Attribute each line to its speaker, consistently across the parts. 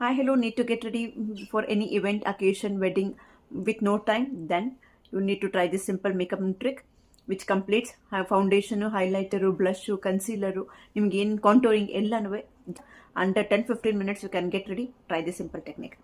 Speaker 1: Hi, hello, need to get ready for any event, occasion, wedding with no time. Then you need to try this simple makeup trick which completes foundation, highlighter, blush, concealer, ನಿಮ್ಗೆ ಏನು contouring ಎಲ್ಲನೂ under 10-15 minutes you can get ready. Try this simple technique.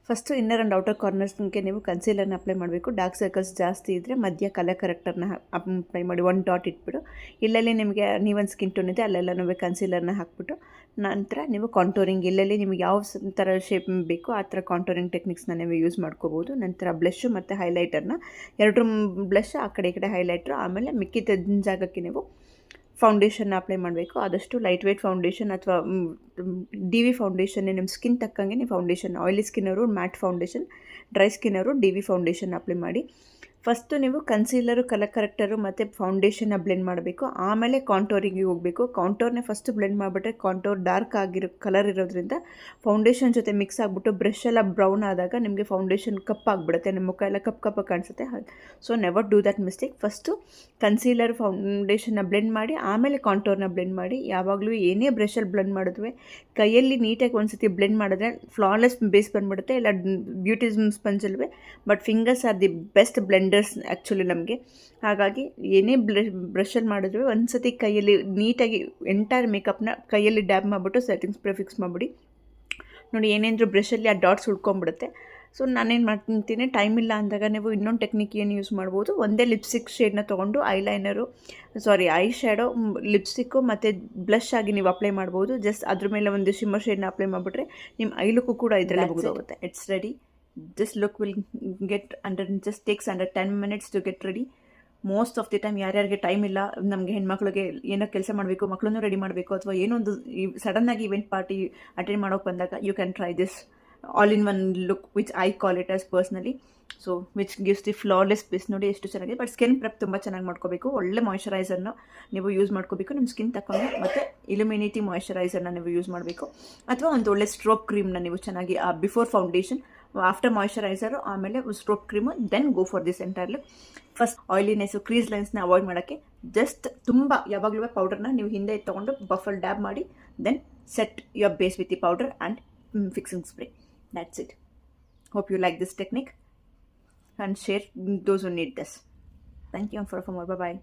Speaker 1: First inner and outer ಕಾರ್ನರ್ಸ್ಗೆ ನೀವು ಕನ್ಸೀಲರ್ನ apply ಮಾಡಬೇಕು. Dark circles ಜಾಸ್ತಿ ಇದ್ದರೆ ಮಧ್ಯ ಕಲರ್ ಕರೆಕ್ಟರ್ನ ಅಪ್ಲೈ ಮಾಡಿ 1 ಡಾಟ್ ಇಟ್ಬಿಟ್ಟು, ಇಲ್ಲಲ್ಲಿ ನಿಮಗೆ ನೀವೊಂದು ಸ್ಕಿನ್ ಟೋನ್ ಇದೆ ಅಲ್ಲೆಲ್ಲನೂ ಕನ್ಸೀಲರ್ನ ಹಾಕ್ಬಿಟ್ಟು, ನಂತರ ನೀವು ಕಾಂಟೋರಿಂಗ್ ಇಲ್ಲಲ್ಲಿ ನಿಮಗೆ ಯಾವ ಥರ ಶೇಪ್ ಬೇಕೋ ಆ ಥರ ಕಾಂಟೋರಿಂಗ್ ಟೆಕ್ನಿಕ್ಸ್ನ ನೀವು ಯೂಸ್ ಮಾಡ್ಕೋಬೋದು. ನಂತರ ಬ್ಲಷು ಮತ್ತು ಹೈಲೈಟರ್ನ ಎರಡು ಬ್ಲಷ್ ಆ ಕಡೆ ಈ ಕಡೆ ಹೈಲೈಟ್ರು, ಆಮೇಲೆ ಮಿಕ್ಕಿದ ಜಾಗಕ್ಕೆ ನೀವು ಫೌಂಡೇಶನ್ನ ಅಪ್ಲೈ ಮಾಡಬೇಕು. ಆದಷ್ಟು ಲೈಟ್ ವೇಟ್ ಫೌಂಡೇಶನ್ ಅಥವಾ ಡಿ ವಿ ಫೌಂಡೇಶನ್ ನಿಮ್ಮ ಸ್ಕಿನ್ ತಕ್ಕಂಗೆ ನೀವು ಫೌಂಡೇಶನ್, ಆಯಿಲಿ ಸ್ಕಿನ್ನವರು ಮ್ಯಾಟ್ ಫೌಂಡೇಶನ್, ಡ್ರೈ ಸ್ಕಿನ್ನವರು ಡಿ ವಿ ಫೌಂಡೇಶನ್ ಅಪ್ಲೈ ಮಾಡಿ. ಫಸ್ಟು ನೀವು ಕನ್ಸೀಲರು, ಕಲರ್ ಕರೆಕ್ಟರು ಮತ್ತು ಫೌಂಡೇಶನ್ನ ಬ್ಲೆಂಡ್ ಮಾಡಬೇಕು. ಆಮೇಲೆ ಕಾಂಟೋರಿಂಗಿಗೆ ಹೋಗಬೇಕು. ಕಾಂಟೋರ್ನೇ ಫಸ್ಟು ಬ್ಲೆಂಡ್ ಮಾಡಿಬಿಟ್ರೆ ಕಾಂಟೋರ್ ಡಾರ್ಕ್ ಆಗಿರೋ ಕಲರ್ ಇರೋದ್ರಿಂದ ಫೌಂಡೇಶನ್ ಜೊತೆ ಮಿಕ್ಸ್ ಆಗಿಬಿಟ್ಟು ಬ್ರಷ್ ಎಲ್ಲ ಬ್ರೌನ್ ಆದಾಗ ನಿಮಗೆ ಫೌಂಡೇಶನ್ ಕಪ್ಪಾಗಿಬಿಡುತ್ತೆ, ನಿಮ್ಮ ಮುಖ ಎಲ್ಲ ಕಪ್ಪು ಕಾಣಿಸುತ್ತೆ. So never do that mistake. First concealer ಫೌಂಡೇಶನ್ನ ಬ್ಲೆಂಡ್ ಮಾಡಿ ಆಮೇಲೆ ಕಾಂಟೋರ್ನ ಬ್ಲೆಂಡ್ ಮಾಡಿ. ಯಾವಾಗಲೂ ಏನೇ ಬ್ರಷಲ್ಲಿ ಬ್ಲೆಂಡ್ ಮಾಡಿದ್ವಿ ಕೈಯಲ್ಲಿ ನೀಟಾಗಿ ಒಂದು ಸತಿ ಬ್ಲೆಂಡ್ ಮಾಡಿದ್ರೆ ಫ್ಲಾಲೆಸ್ ಬೇಸ್ ಬಂದುಬಿಡುತ್ತೆ, ಇಲ್ಲ ಬ್ಯೂಟಿಸಮ್ ಸ್ಪಂಜಲ್ವೇ. But fingers are the best blenders actually ನಮಗೆ. ಹಾಗಾಗಿ ಏನೇ ಬ್ರಷಲ್ಲಿ ಮಾಡಿದ್ವಿ ಒಂದು ಸತಿ ಕೈಯಲ್ಲಿ ನೀಟಾಗಿ ಎಂಟೈರ್ ಮೇಕಪ್ನ ಕೈಯಲ್ಲಿ ಡ್ಯಾಬ್ ಮಾಡಿಬಿಟ್ಟು ಸೆಟ್ಟಿಂಗ್ ಸ್ಪ್ರೇ ಫಿಕ್ಸ್ ಮಾಡಿಬಿಡಿ. ನೋಡಿ ಏನೇಂದ್ರೂ ಬ್ರಷಲ್ಲಿ ಆ ಡಾಟ್ಸ್ ಉಳ್ಕೊಂಬಿಡುತ್ತೆ. ಸೊ ನಾನೇನು ಮಾಡ್ತೀನಿ, ಟೈಮ್ ಇಲ್ಲ ಅಂದಾಗ ನೀವು ಇನ್ನೊಂದು ಟೆಕ್ನಿಕ್ ಏನು ಯೂಸ್ ಮಾಡ್ಬೋದು, ಒಂದೇ ಲಿಪ್ಸ್ಟಿಕ್ ಶೇಡ್ನ ತೊಗೊಂಡು ಐ ಶ್ಯಾಡೋ, ಲಿಪ್ಸ್ಟಿಕ್ಕು ಮತ್ತು ಬ್ಲಷ್ ಆಗಿ ನೀವು ಅಪ್ಲೈ ಮಾಡ್ಬೋದು. ಜಸ್ಟ್ ಅದ್ರ ಮೇಲೆ ಒಂದು ಶಿಮ್ಮರ್ ಶೇಡ್ನ ಅಪ್ಲೈ ಮಾಡಿಬಿಟ್ರೆ ನಿಮ್ಮ ಐ ಲುಕ್ಕು ಕೂಡ ಇದರಲ್ಲಿ ಮುಗಿದೋಗುತ್ತೆ. It's ready. This look will just takes under 10 minutes to get ready. Most of the time ಯಾರ್ಯಾರಿಗೆ ಟೈಮ್ ಇಲ್ಲ, ನಮಗೆ ಹೆಣ್ಮಕ್ಳಿಗೆ ಏನೋ ಕೆಲಸ ಮಾಡಬೇಕು, ಮಕ್ಕಳನ್ನು ರೆಡಿ ಮಾಡಬೇಕು, ಅಥವಾ ಏನೊಂದು ಸಡನ್ನಾಗಿ ಇವೆಂಟ್ ಪಾರ್ಟಿ ಅಟೆಂಡ್ ಮಾಡೋಕೆ ಬಂದಾಗ you can try this all-in-one look, which I call it as personally. So which gives the flawless base. ನೋಡಿ ಎಷ್ಟು ಚೆನ್ನಾಗಿದೆ. ಬಟ್ ಸ್ಕಿನ್ ಪ್ರೆಪ್ ತುಂಬ ಚೆನ್ನಾಗಿ ಮಾಡ್ಕೋಬೇಕು. ಒಳ್ಳೆ ಮಾಯ್ಶ್ಚರೈಸರ್ನ ನೀವು ಯೂಸ್ ಮಾಡ್ಕೋಬೇಕು ನಿಮ್ಮ ಸ್ಕಿನ್ ತಗೊಂಡು. ಮತ್ತು ಇಲ್ಯುಮಿನೇಟಿ ಮಾಯ್ಶ್ಚರೈಸರ್ನ ನೀವು ಯೂಸ್ ಮಾಡಬೇಕು, ಅಥವಾ ಒಂದು ಒಳ್ಳೆ ಸ್ಟ್ರೋಕ್ ಕ್ರೀಮ್ನ ನೀವು ಚೆನ್ನಾಗಿ ಬಿಫೋರ್ ಫೌಂಡೇಶನ್, ಆಫ್ಟರ್ ಮಾಯ್ಶ್ಚರೈಸರು, ಆಮೇಲೆ stroke cream, then go for this entire look. First oiliness, crease ಲೈನ್ಸ್ನ ಅವಾಯ್ಡ್ ಮಾಡೋಕ್ಕೆ ಜಸ್ಟ್ ತುಂಬ ಯಾವಾಗಲೂ ಪೌಡರ್ನ ನೀವು ಹಿಂದೆ ತೊಗೊಂಡು ಬಫಲ್ ಡ್ಯಾಬ್ ಮಾಡಿ, then set your base with the powder and fixing spray. That's it. Hope you like this technique and share those who need this. Thank you, and for more. Bye bye.